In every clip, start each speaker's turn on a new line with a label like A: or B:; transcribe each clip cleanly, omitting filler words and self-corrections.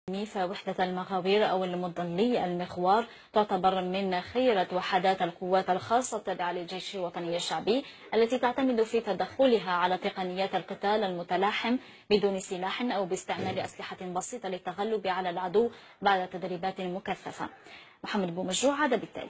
A: فوحدة المغاوير أو المضلي المخوار تعتبر من خيرة وحدات القوات الخاصة التابعة للجيش الوطني الشعبي التي تعتمد في تدخلها على تقنيات القتال المتلاحم بدون سلاح أو باستعمال أسلحة بسيطة للتغلب على العدو بعد تدريبات مكثفة. محمد بومجروع عاد بالتالي.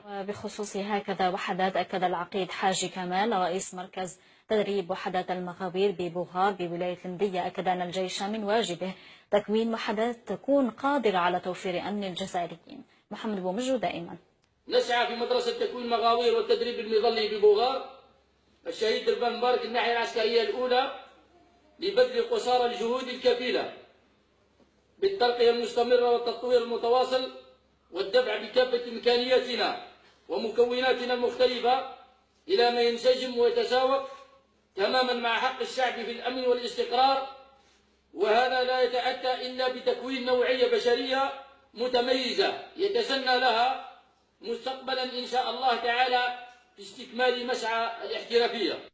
A: وبخصوص هكذا وحدات أكد العقيد حاجي كمال رئيس مركز تدريب وحدات المغاوير ببوغار بولاية المدية أكد أن الجيش من واجبه تكوين وحدات تكون قادرة على توفير أمن الجزائريين. محمد بومجو دائما.
B: نسعى في مدرسة تكوين مغاوير والتدريب المظلي ببوغار الشهيد دربان مبارك الناحية العسكرية الأولى لبذل قصارى الجهود الكفيلة بالترقية المستمرة والتطوير المتواصل والدفع بكافة إمكانياتنا ومكوناتنا المختلفة إلى ما ينسجم ويتساوق تماما مع حق الشعب في الأمن والاستقرار، وهذا لا يتأتى إلا بتكوين نوعية بشرية متميزة يتسنى لها مستقبلا إن شاء الله تعالى في استكمال مسعى الاحترافية.